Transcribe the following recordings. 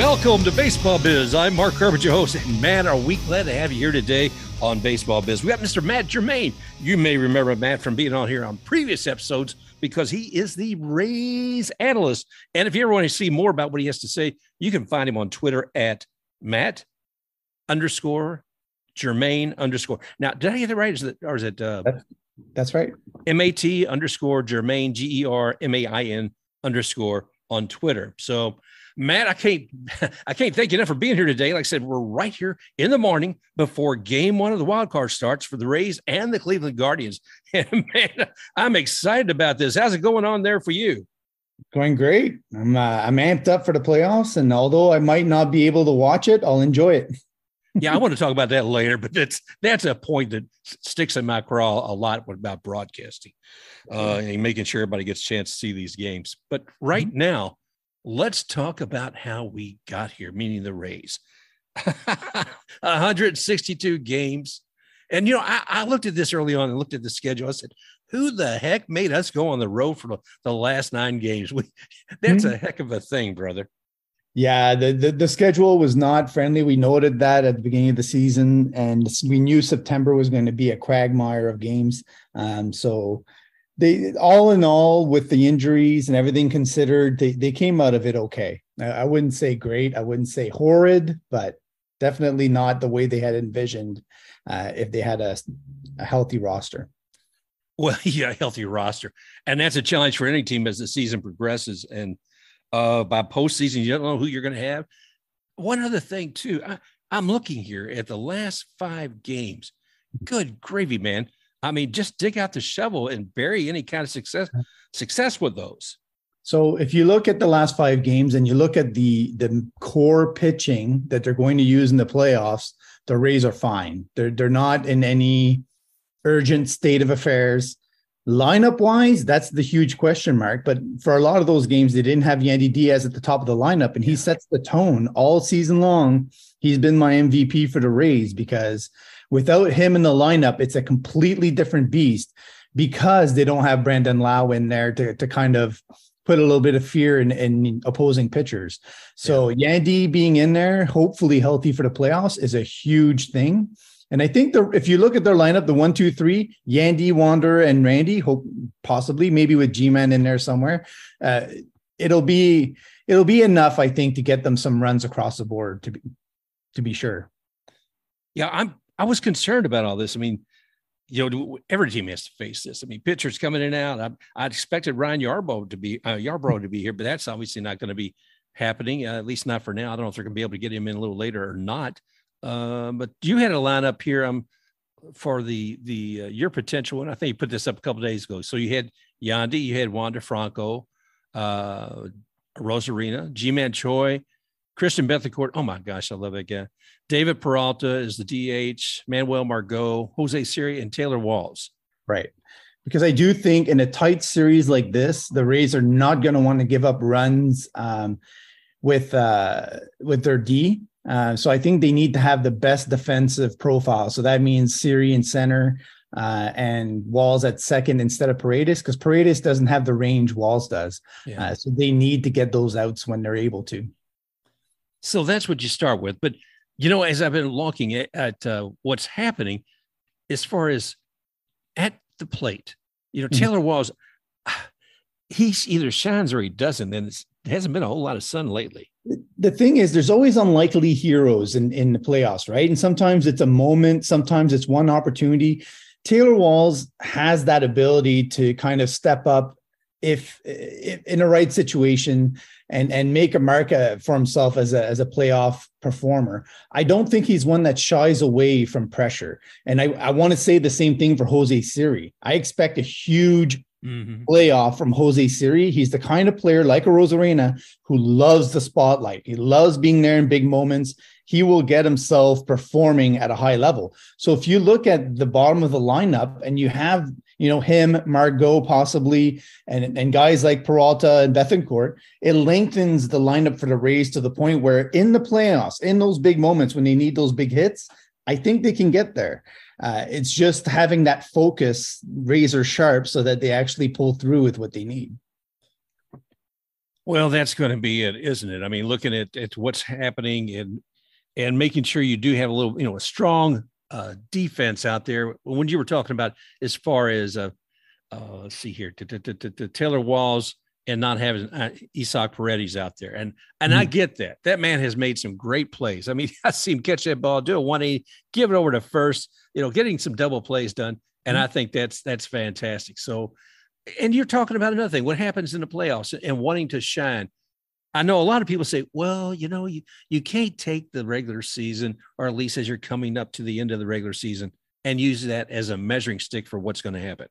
Welcome to Baseball Biz. I'm Mark Herbert, your host. And man, are we glad to have you here today on Baseball Biz. We got Mr. Matt Germain. You may remember Matt from being on here on previous episodes because he is the Rays analyst. And if you ever want to see more about what he has to say, you can find him on Twitter at Matt_Germain_. Now, did I get it right? Is it that's right. MAT_Germain, GERMAIN_ on Twitter. So Matt, I can't thank you enough for being here today. Like I said, we're right here in the morning before game one of the wild card starts for the Rays and the Cleveland Guardians. And man, I'm excited about this. How's it going on there for you? Going great. I'm amped up for the playoffs, and although I might not be able to watch it, I'll enjoy it. Yeah, I want to talk about that later, but that's a point that sticks in my craw a lot about broadcasting and making sure everybody gets a chance to see these games. But right now, let's talk about how we got here, meaning the Rays. 162 games. And, I looked at this early on and looked at the schedule. I said, who the heck made us go on the road for the last 9 games? That's a heck of a thing, brother. Yeah, the schedule was not friendly. We noted that at the beginning of the season, and we knew September was going to be a quagmire of games. So they, all in all, with the injuries and everything considered, they came out of it okay. I wouldn't say great. I wouldn't say horrid, but definitely not the way they had envisioned if they had a healthy roster. Well, yeah, healthy roster. And that's a challenge for any team as the season progresses. And by postseason, you don't know who you're going to have. One other thing, too, I'm looking here at the last 5 games. Good gravy, man. I mean, just dig out the shovel and bury any kind of success with those. So if you look at the last 5 games and you look at the core pitching that they're going to use in the playoffs, the Rays are fine. They're not in any urgent state of affairs. Lineup wise, that's the huge question mark. But for a lot of those games, they didn't have Yandy Diaz at the top of the lineup, and he sets the tone all season long. He's been my MVP for the Rays because without him in the lineup, it's a completely different beast because they don't have Brandon Lau in there to kind of put a little bit of fear in opposing pitchers. So Yandy being in there, hopefully healthy for the playoffs, is a huge thing. And I think if you look at their lineup, the 1, 2, 3, Yandy, Wander, and Randy, possibly maybe with G-Man in there somewhere, it'll be enough, I think, to get them some runs across the board to be sure. Yeah, I was concerned about all this. I mean, every team has to face this. I mean, pitchers coming in and out. I expected Ryan Yarbrough to be here, but that's obviously not going to be happening, at least not for now. I don't know if they're going to be able to get him in a little later or not. But you had a lineup here for the your potential, and I think you put this up a couple of days ago. So you had Yandy, you had Wander Franco, Rosarina, G-Man Choi, Christian Bethancourt. Oh my gosh, I love that guy. David Peralta is the DH, Manuel Margot, Jose Siri, and Taylor Walls. Right. Because I do think in a tight series like this, the Rays are not going to want to give up runs with their D. So I think they need to have the best defensive profile. So that means Siri in center and Walls at second instead of Paredes, because Paredes doesn't have the range Walls does. Yeah. So they need to get those outs when they're able to. So that's what you start with. But, as I've been looking at what's happening as far as at the plate, Taylor Walls, he either shines or he doesn't. And it hasn't been a whole lot of sun lately. The thing is, there's always unlikely heroes in the playoffs, right? And sometimes it's a moment, sometimes it's one opportunity. Taylor Walls has that ability to kind of step up if in the right situation and make a mark for himself as a playoff performer. I don't think he's one that shies away from pressure. And I want to say the same thing for Jose Siri. I expect a huge playoff from Jose Siri. He's the kind of player like a Rosarina who loves the spotlight. He loves being there in big moments. He will get himself performing at a high level. So if you look at the bottom of the lineup and you have, him, Margot possibly, and guys like Peralta and Bethancourt, it lengthens the lineup for the Rays to the point where in the playoffs, in those big moments when they need those big hits, I think they can get there. It's just having that focus razor sharp so that they actually pull through with what they need. Well, that's going to be it, isn't it? I mean, looking at what's happening and making sure you do have a little, a strong defense out there. When you were talking about as far as let's see here, to Taylor Walls and not having Isaac Paredes out there, and I get that. That man has made some great plays. I mean, I see him catch that ball, do a 180, give it over to first, getting some double plays done, and I think that's fantastic. So. And you're talking about another thing, what happens in the playoffs and wanting to shine. I know a lot of people say, well, you can't take the regular season, or at least as you're coming up to the end of the regular season, and use that as a measuring stick for what's going to happen.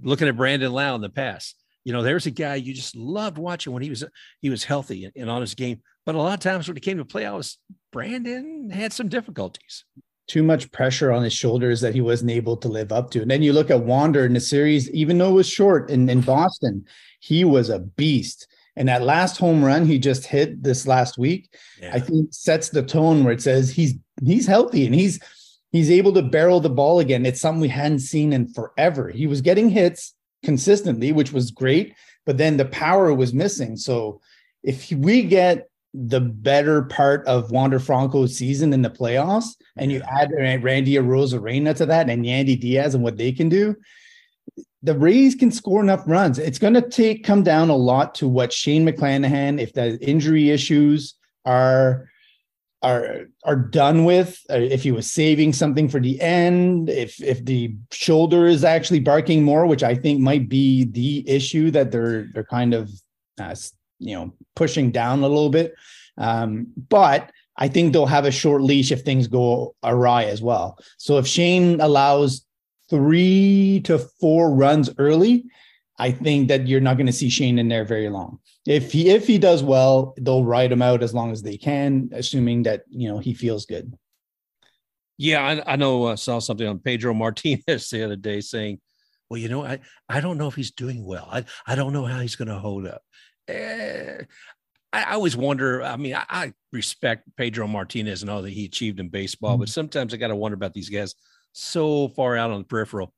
Looking at Brandon Lau in the past, there's a guy you just loved watching when he was healthy and on his game. But a lot of times when it came to playoffs, Brandon had some difficulties. Too much pressure on his shoulders that he wasn't able to live up to. And then you look at Wander in the series, even though it was short in Boston, he was a beast. And that last home run he just hit this last week, I think sets the tone where it says he's healthy and he's able to barrel the ball again. It's something we hadn't seen in forever. He was getting hits consistently, which was great, but then the power was missing. So if we get the better part of Wander Franco's season in the playoffs, and you add Randy Arozarena to that and Yandy Diaz and what they can do, the Rays can score enough runs. It's going to come down a lot to what Shane McClanahan, if the injury issues are done with, if he was saving something for the end, if the shoulder is actually barking more, which I think might be the issue that they're kind of pushing down a little bit. But I think they'll have a short leash if things go awry as well. So if Shane allows 3 to 4 runs early, I think that you're not going to see Shane in there very long. If he does well, they'll ride him out as long as they can, assuming that, he feels good. Yeah, I know. I saw something on Pedro Martinez the other day saying, well, I don't know if he's doing well. I don't know how he's going to hold up. I always wonder. I mean, I respect Pedro Martinez and all that he achieved in baseball, but sometimes I got to wonder about these guys so far out on the peripheral.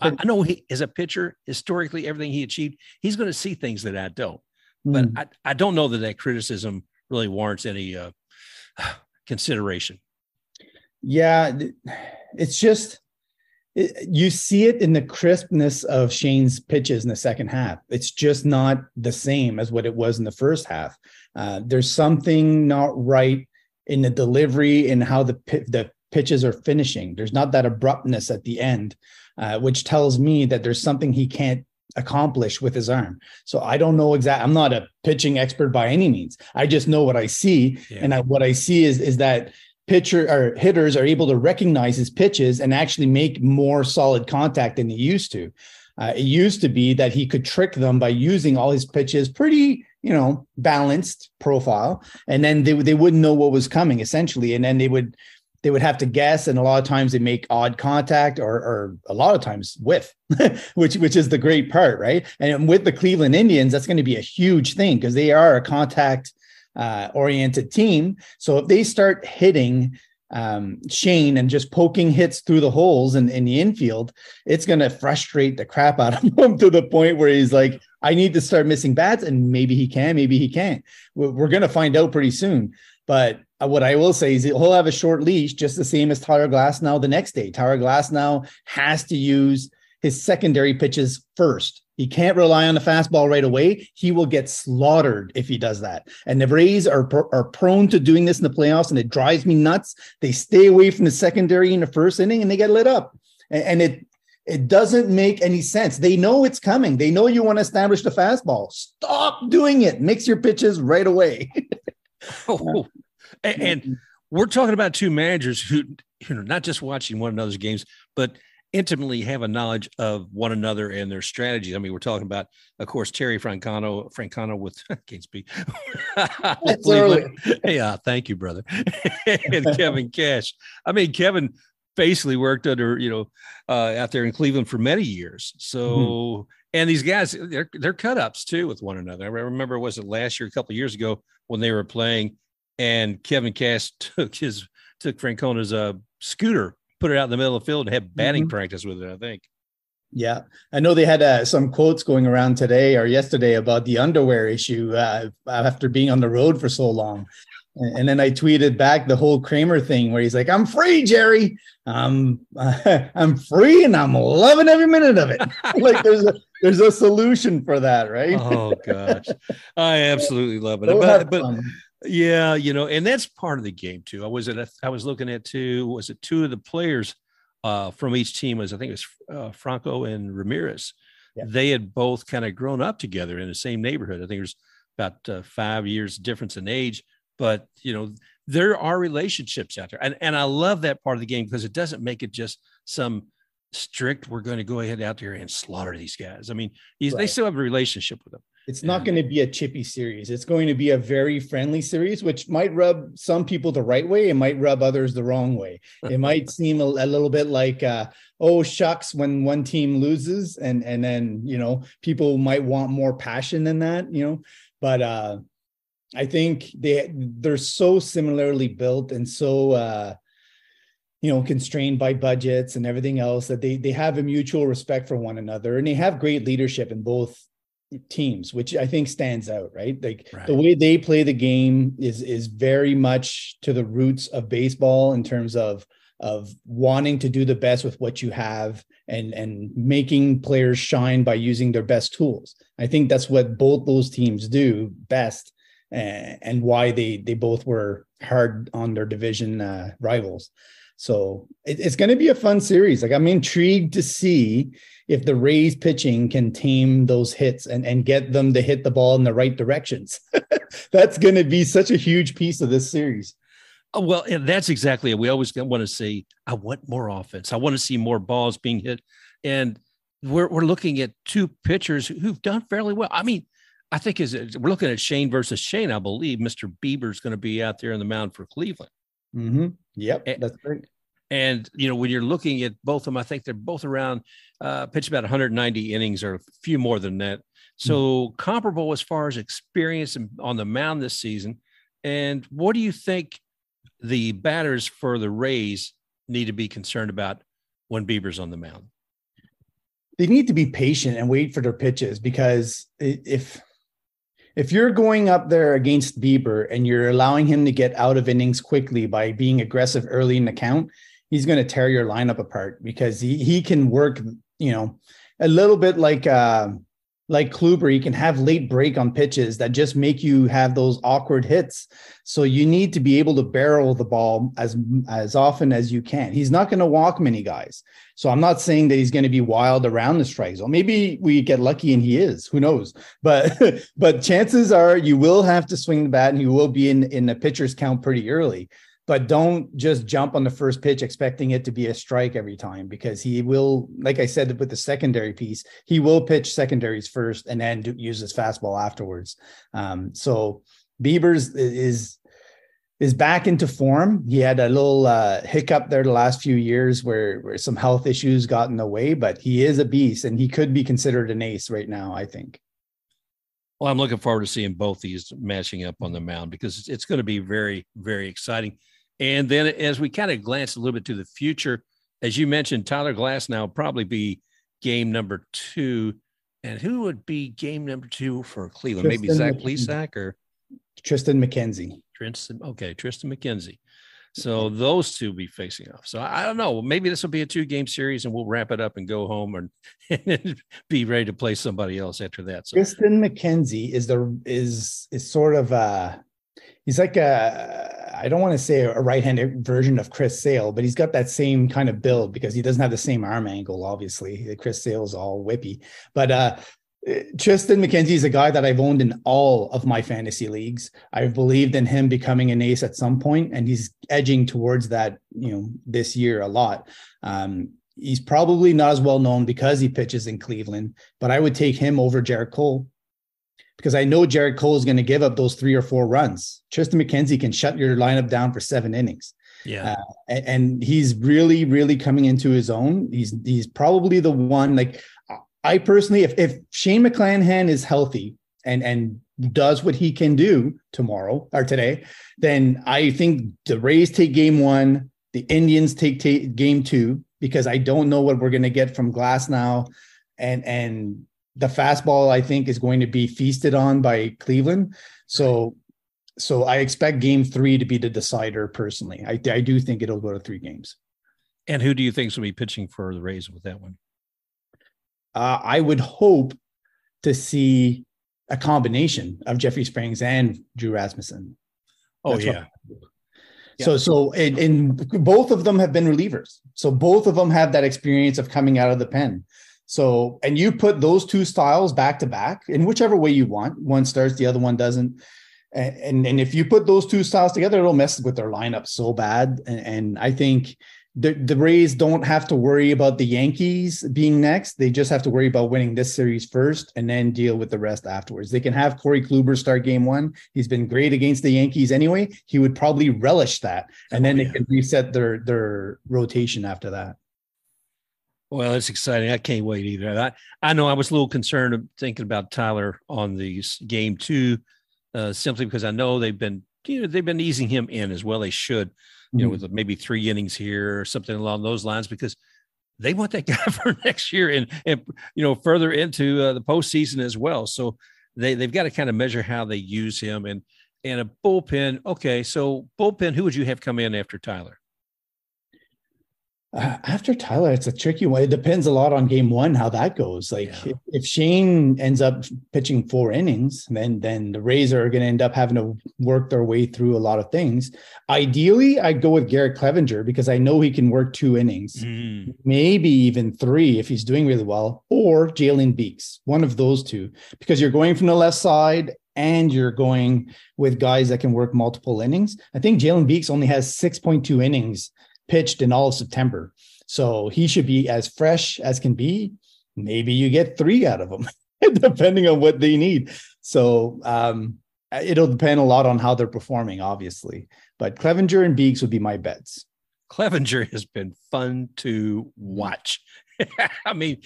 I know he, as a pitcher, historically, everything he achieved, he's going to see things that I don't. But I don't know that criticism really warrants any consideration. Yeah, it's just you see it in the crispness of Shane's pitches in the second half. It's just not the same as what it was in the first half. There's something not right in the delivery and how the pitches are finishing. There's not that abruptness at the end, which tells me that there's something he can't accomplish with his arm. So I don't know exactly. I'm not a pitching expert by any means. I just know what I see. Yeah. And what I see is that hitters are able to recognize his pitches and actually make more solid contact than he used to. It used to be that he could trick them by using all his pitches pretty, balanced profile. And then they wouldn't know what was coming essentially. And then they would have to guess. And a lot of times they make odd contact or a lot of times whiff, which is the great part. Right. And with the Cleveland Indians, that's going to be a huge thing because they are a contact oriented team. So if they start hitting Shane and just poking hits through the holes in the infield, it's going to frustrate the crap out of him to the point where he's like, I need to start missing bats. And maybe he can, maybe he can't. We're going to find out pretty soon. But what I will say is he'll have a short leash, just the same as Tyler Glasnow the next day. Tyler Glasnow has to use his secondary pitches first. He can't rely on the fastball right away. He will get slaughtered if he does that. And the Rays are prone to doing this in the playoffs, and it drives me nuts. They stay away from the secondary in the first inning, and they get lit up. And it doesn't make any sense. They know it's coming. They know you want to establish the fastball. Stop doing it. Mix your pitches right away. And we're talking about two managers who, not just watching one another's games, but intimately have a knowledge of one another and their strategies. I mean, we're talking about, of course, Terry Francona with, can't speak. Yeah, thank you, brother. And Kevin Cash. I mean, Kevin basically worked under, out there in Cleveland for many years. So, and these guys, they're cut-ups too with one another. I remember, was it last year, a couple of years ago when they were playing, and Kevin Cash took Francona's scooter, put it out in the middle of the field and had batting practice with it, I think. Yeah, I know they had some quotes going around today or yesterday about the underwear issue after being on the road for so long. And then I tweeted back the whole Kramer thing where he's like, "I'm free, Jerry. I'm free, and I'm loving every minute of it." Like there's a solution for that, right? Oh gosh, I absolutely love it. But yeah, and that's part of the game too. I was looking at two of the players from each team I think it was Franco and Ramirez. Yeah. They had both kind of grown up together in the same neighborhood. I think there's about 5 years difference in age. But, there are relationships out there. And I love that part of the game because it doesn't make it just some strict, we're going to go ahead out there and slaughter these guys. I mean, they still have a relationship with them. It's not going to be a chippy series. It's going to be a very friendly series, which might rub some people the right way. It might rub others the wrong way. It might seem a little bit like, oh, shucks, when one team loses and then, people might want more passion than that, but I think they're so similarly built and so, constrained by budgets and everything else that they have a mutual respect for one another, and they have great leadership in both teams, which I think stands out, right? Like the way they play the game is very much to the roots of baseball in terms of wanting to do the best with what you have and making players shine by using their best tools. I think that's what both those teams do best. And why they both were hard on their division rivals. So it's going to be a fun series. Like I'm intrigued to see if the Rays pitching can tame those hits and get them to hit the ball in the right directions. That's going to be such a huge piece of this series. Oh, well, and that's exactly it. We always want to say, I want more offense. I want to see more balls being hit. And we're looking at two pitchers who've done fairly well. I mean, I think we're looking at Shane versus Shane. I believe Mr. Bieber is going to be out there in the mound for Cleveland. Mm-hmm. Yep, that's great. And, when you're looking at both of them, I think they're both around pitch about 190 innings or a few more than that. So comparable as far as experience on the mound this season. And what do you think the batters for the Rays need to be concerned about when Bieber's on the mound? They need to be patient and wait for their pitches, because if you're going up there against Bieber and you're allowing him to get out of innings quickly by being aggressive early in the count, he's going to tear your lineup apart, because he can work, a little bit like Kluber. He can have late break on pitches that just make you have those awkward hits. So you need to be able to barrel the ball as often as you can. He's not going to walk many guys. So I'm not saying that he's going to be wild around the strike zone. Maybe we get lucky and he is, who knows, but chances are you will have to swing the bat and you will be in the pitcher's count pretty early. But don't just jump on the first pitch expecting it to be a strike every time, because he will, like I said, with the secondary piece, he will pitch secondaries first and then use his fastball afterwards. So Bieber's is back into form. He had a little hiccup there the last few years where some health issues got in the way, but he is a beast and he could be considered an ace right now, I think. Well, I'm looking forward to seeing both these matching up on the mound, because it's going to be very, very exciting. And then as we kind of glance a little bit to the future, as you mentioned, Tyler Glasnow will probably be game number 2. And who would be game number 2 for Cleveland? Maybe Zach Plesac or Tristan McKenzie. Tristan McKenzie. So those two be facing off. So I don't know. Maybe this will be a 2-game series and we'll wrap it up and go home and be ready to play somebody else after that. So Tristan McKenzie is sort of he's like I don't want to say a right-handed version of Chris Sale, but he's got that same kind of build because he doesn't have the same arm angle. Obviously, Chris Sale's all whippy, but Tristan McKenzie is a guy that I've owned in all of my fantasy leagues. I've believed in him becoming an ace at some point, and he's edging towards that, this year a lot. He's probably not as well known because he pitches in Cleveland, but I would take him over Jarrett Cole, because I know Jarrett Cole is going to give up those 3 or 4 runs. Tristan McKenzie can shut your lineup down for 7 innings. Yeah. And he's really, really coming into his own. He's probably the one, like, I personally, if Shane McClanahan is healthy and does what he can do tomorrow or today, then I think the Rays take game 1, the Indians take game 2, because I don't know what we're going to get from Glasnow, and the fastball I think is going to be feasted on by Cleveland. So I expect game 3 to be the decider personally. I do think it'll go to 3 games. And who do you think is going to be pitching for the Rays with that one? I would hope to see a combination of Jeffrey Springs and Drew Rasmussen. Oh, yeah. So both of them have been relievers. So both of them have that experience of coming out of the pen. So, and you put those 2 styles back to back in whichever way you want. One starts, the other one doesn't. And if you put those 2 styles together, it'll mess with their lineup so bad. And I think the Rays don't have to worry about the Yankees being next. They just have to worry about winning this series first and then deal with the rest afterwards. They can have Corey Kluber start game 1. He's been great against the Yankees anyway. He would probably relish that. And then they can reset their rotation after that. Well, it's exciting. I can't wait either. I know I was a little concerned thinking about Tyler on the game 2, simply because I know they've been easing him in as well. They should. With maybe 3 innings here or something along those lines, because they want that guy for next year and further into the postseason as well. So they've got to kind of measure how they use him and a bullpen. Okay, so bullpen, who would you have come in after Tyler? After Tyler, it's a tricky one. It depends a lot on game 1, how that goes. If Shane ends up pitching 4 innings, then the Rays are going to end up having to work their way through a lot of things. Ideally, I'd go with Garrett Clevenger because I know he can work 2 innings, maybe even 3 if he's doing really well, or Jalen Beeks, one of those 2, because you're going from the left side and you're going with guys that can work multiple innings. I think Jalen Beeks only has 6.2 innings pitched in all of September. So he should be as fresh as can be. Maybe you get 3 out of them, depending on what they need. So it'll depend a lot on how they're performing, obviously. But Clevenger and Beeks would be my bets. Clevenger has been fun to watch. I mean,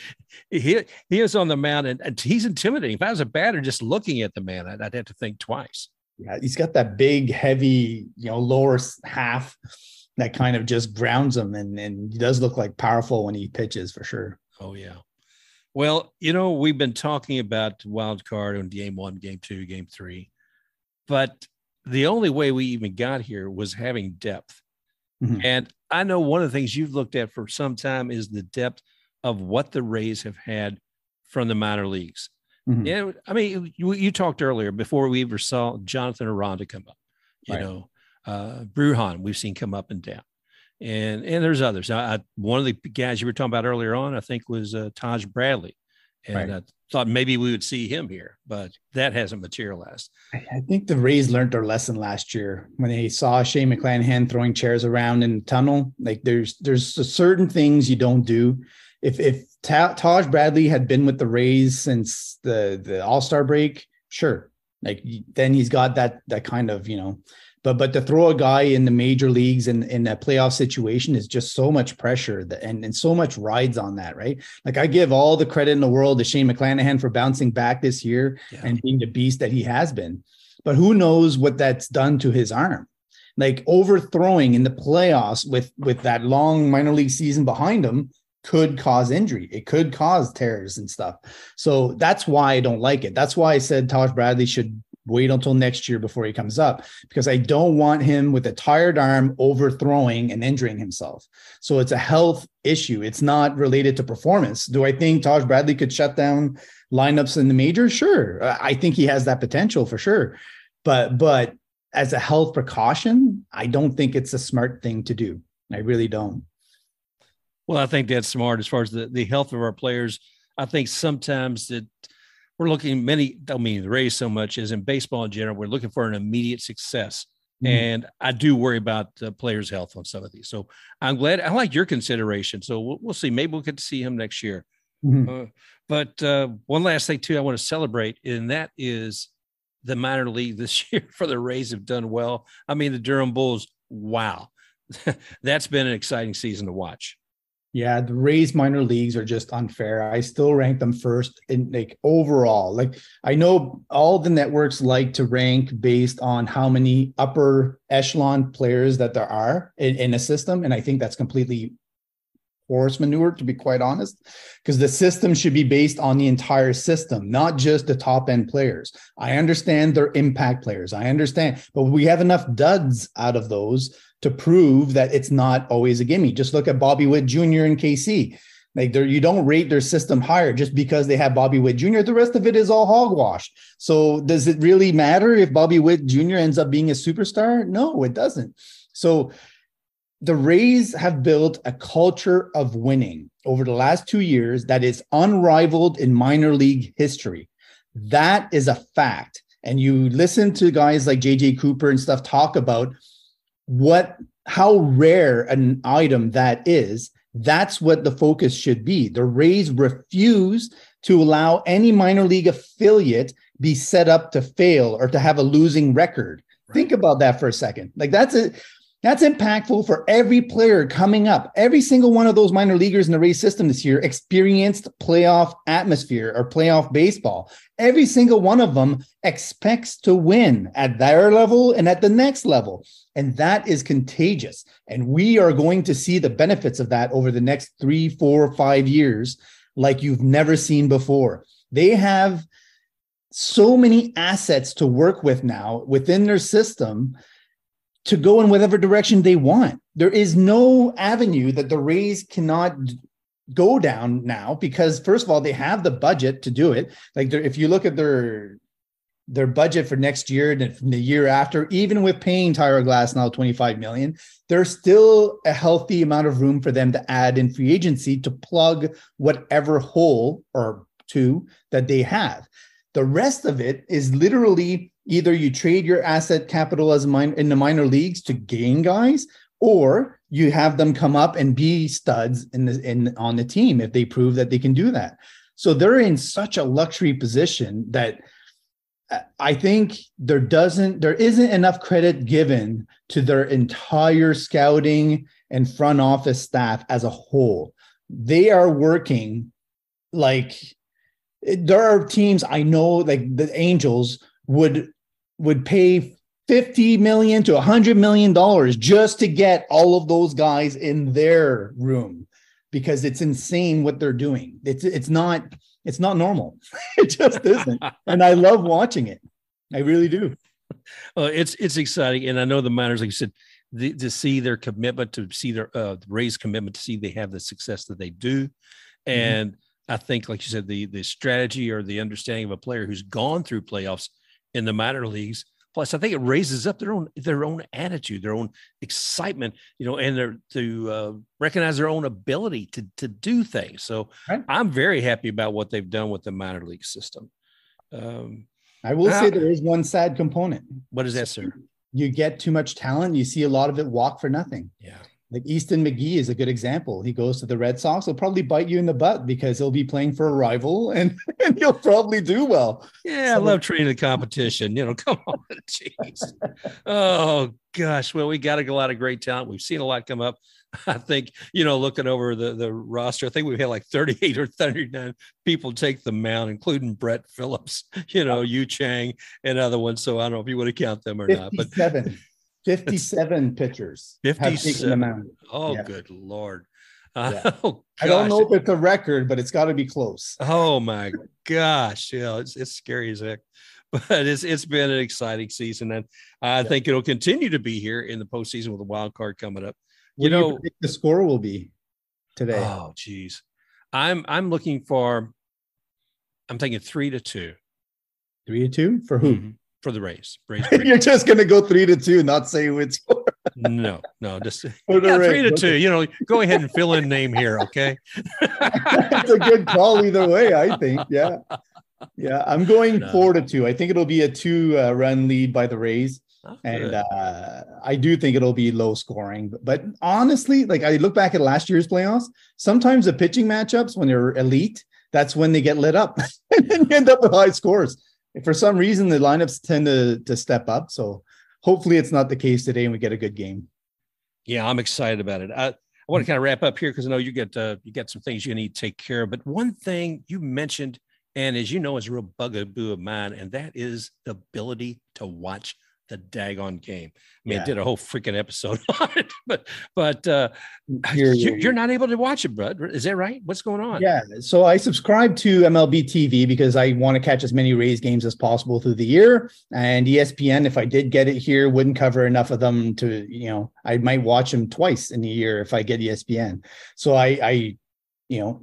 he is on the mound and he's intimidating. If I was a batter just looking at the man, I'd have to think twice. Yeah, he's got that big, heavy, lower half that kind of just grounds him. And he does look like powerful when he pitches for sure. Oh, yeah. Well, we've been talking about wild card on game 1, game 2, game 3, but the only way we even got here was having depth. Mm-hmm. And I know one of the things you've looked at for some time is the depth of what the Rays have had from the minor leagues. Mm-hmm. Yeah. I mean, you talked earlier before we ever saw Jonathan Aranda come up, Brujan, we've seen come up and down, and there's others. One of the guys you were talking about earlier on, I think, was Taj Bradley, and I thought maybe we would see him here, but that hasn't materialized. I think the Rays learned their lesson last year when they saw Shane McClanahan throwing chairs around in the tunnel. Like there's certain things you don't do. If Taj Bradley had been with the Rays since the All-Star break, sure, then he's got that kind of But to throw a guy in the major leagues in a playoff situation is just so much pressure and so much rides on that, right? Like I give all the credit in the world to Shane McClanahan for bouncing back this year and being the beast that he has been. But who knows what that's done to his arm? Like overthrowing in the playoffs with that long minor league season behind him could cause injury. It could cause tears and stuff. So that's why I don't like it. That's why I said Taj Bradley should wait until next year before he comes up, because I don't want him with a tired arm overthrowing and injuring himself. So it's a health issue. It's not related to performance. Do I think Taj Bradley could shut down lineups in the majors? Sure. I think he has that potential for sure. But as a health precaution, I don't think it's a smart thing to do. I really don't. Well, I think that's smart as far as the health of our players. I think sometimes that we're looking the Rays so much as in baseball in general, we're looking for an immediate success. Mm-hmm. And I do worry about the players' health on some of these. So I'm glad. I like your consideration. So we'll see. Maybe we'll get to see him next year. Mm-hmm. But one last thing too, I want to celebrate, and that is the minor league this year for the Rays have done well. I mean, the Durham Bulls, wow. That's been an exciting season to watch. Yeah, the Rays minor leagues are just unfair. I still rank them first in overall. I know all the networks like to rank based on how many upper echelon players that there are in a system. And I think that's completely horse manure, to be quite honest, because the system should be based on the entire system, not just the top end players. I understand they're impact players. I understand, but we have enough duds out of those to prove that it's not always a gimme. Just look at Bobby Witt Jr. and KC. Like, you don't rate their system higher just because they have Bobby Witt Jr. The rest of it is all hogwash. So does it really matter if Bobby Witt Jr. ends up being a superstar? No, it doesn't. So the Rays have built a culture of winning over the last 2 years that is unrivaled in minor league history. That is a fact. And you listen to guys like JJ Cooper and stuff talk about how rare an item that is. That's what the focus should be. The Rays refuse to allow any minor league affiliate be set up to fail or to have a losing record. Right. Think about that for a second. Like, that's impactful for every player coming up. Every single one of those minor leaguers in the Rays system this year experienced playoff atmosphere or playoff baseball. Every single one of them expects to win at their level and at the next level. And that is contagious. And we are going to see the benefits of that over the next 3, 4, 5 years like you've never seen before. They have so many assets to work with now within their system to go in whatever direction they want. There is no avenue that the Rays cannot go down now because, first of all, they have the budget to do it. Like, if you look at their budget for next year and the year after, even with paying Tyler Glasnow $25 million, there's still a healthy amount of room for them to add in free agency to plug whatever hole or two that they have. The rest of it is literally either you trade your asset capital in the minor leagues to gain guys, or you have them come up and be studs on the team if they prove that they can do that. So they're in such a luxury position that I think there isn't enough credit given to their entire scouting and front office staff as a whole. They are working like, there are teams I know, like the Angels would pay $50 million to $100 million just to get all of those guys in their room, because it's insane what they're doing. It's not normal. It just isn't. And I love watching it. I really do. It's exciting. And I know the minors, like you said, to see their commitment, to see their Rays commitment, to see they have the success that they do. And I think, like you said, the strategy or the understanding of a player who's gone through playoffs in the minor leagues. Plus, I think it raises up their own attitude, their own excitement, and to recognize their own ability to do things. So right. I'm very happy about what they've done with the minor league system. I will say there is one sad component. What is that, sir? You get too much talent. You see a lot of it walk for nothing. Yeah. Like Easton McGee is a good example. He goes to the Red Sox. He'll probably bite you in the butt because he'll be playing for a rival and he'll probably do well. Yeah, I love treating the competition. Come on. Jeez. Oh, gosh. Well, we got a lot of great talent. We've seen a lot come up. I think, looking over the roster, I think we've had like 38 or 39 people take the mound, including Brett Phillips, Yu Chang and other ones. So I don't know if you want to count them or not. But 57 pitchers. 57. Oh, yeah. Good Lord. Yeah. I don't know if it's a record, but it's got to be close. Oh, my gosh. Yeah, it's scary as heck. But it's been an exciting season. And I think it'll continue to be here in the postseason with a wild card coming up. What do you think the score will be today? Oh, geez. I'm thinking 3-2. 3-2 for who? Mm-hmm. For the Rays. You're just going to go 3-2, not say which score. No, just 3-2. Go ahead and fill in name here, okay? It's a good call either way, I think. Yeah. I'm going 4-2. I think it'll be a 2-run lead by the Rays. And I do think it'll be low scoring. But honestly, like I look back at last year's playoffs, sometimes the pitching matchups, when they're elite, that's when they get lit up and then you end up with high scores. For some reason, the lineups tend to step up. So hopefully it's not the case today and we get a good game. Yeah, I'm excited about it. I want to kind of wrap up here because I know you got some things you need to take care of. But one thing you mentioned, and as you know, is a real bugaboo of mine, and that is the ability to watch the daggone game. I mean, Yeah. I did a whole freaking episode on it, but you're not able to watch it, bud. Is that right? What's going on? Yeah. So I subscribe to MLB TV because I want to catch as many Rays games as possible through the year. And ESPN, if I did get it here, wouldn't cover enough of them to, I might watch them twice in a year if I get ESPN. So I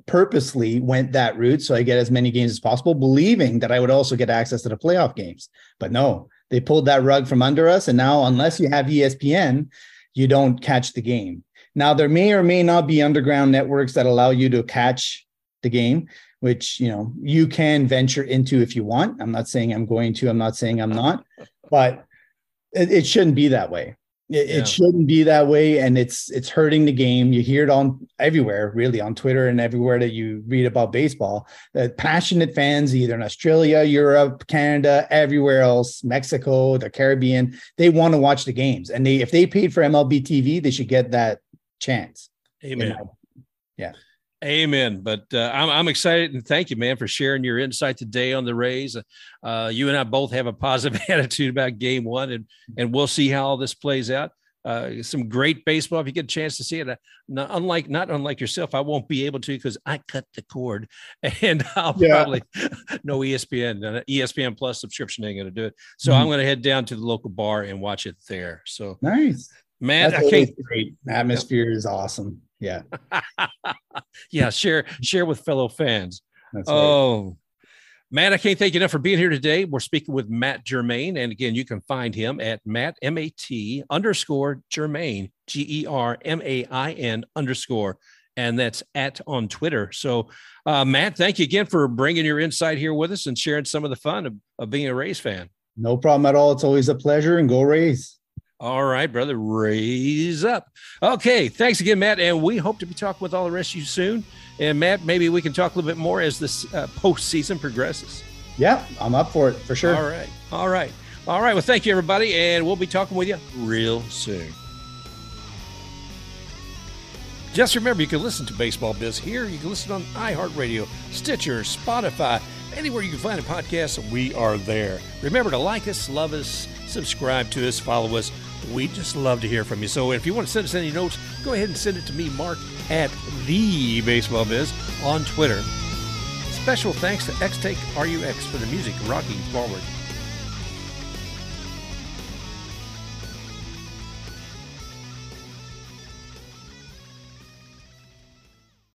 purposely went that route so I get as many games as possible, believing that I would also get access to the playoff games. But no, they pulled that rug from under us. And now, unless you have ESPN, you don't catch the game. Now, there may or may not be underground networks that allow you to catch the game, which, you can venture into if you want. I'm not saying I'm going to, I'm not saying I'm not, but it shouldn't be that way. It shouldn't be that way. And it's hurting the game. You hear it on everywhere, really, on Twitter and everywhere that you read about baseball. Passionate fans, either in Australia, Europe, Canada, everywhere else, Mexico, the Caribbean, they want to watch the games. And if they paid for MLB TV, they should get that chance. Amen. Yeah. Amen. But I'm excited, and thank you, man, for sharing your insight today on the Rays. You and I both have a positive attitude about game one, and we'll see how all this plays out. Some great baseball if you get a chance to see it. Not unlike yourself, I won't be able to because I cut the cord, and I'll probably no ESPN. ESPN Plus subscription ain't going to do it. So I'm going to head down to the local bar and watch it there. So nice, man. That's great. Atmosphere is awesome. Yeah. Yeah. Share with fellow fans. That's right. Matt, I can't thank you enough for being here today. We're speaking with Matt Germain. And again, you can find him at Matt, MAT _Germain, GERMAIN _. And that's on Twitter. So, Matt, thank you again for bringing your insight here with us and sharing some of the fun of being a Rays fan. No problem at all. It's always a pleasure, and go Rays. All right, brother. Raise up. Okay. Thanks again, Matt. And we hope to be talking with all the rest of you soon. And Matt, maybe we can talk a little bit more as this postseason progresses. Yeah, I'm up for it for sure. All right. Well, thank you, everybody. And we'll be talking with you real soon. Just remember, you can listen to Baseball Biz here. You can listen on iHeartRadio, Stitcher, Spotify, anywhere you can find a podcast. We are there. Remember to like us, love us, subscribe to us, follow us. We just love to hear from you. So if you want to send us any notes, go ahead and send it to me, Mark, at The Baseball Biz on Twitter. Special thanks to XTaKeRuX for the music rocking forward.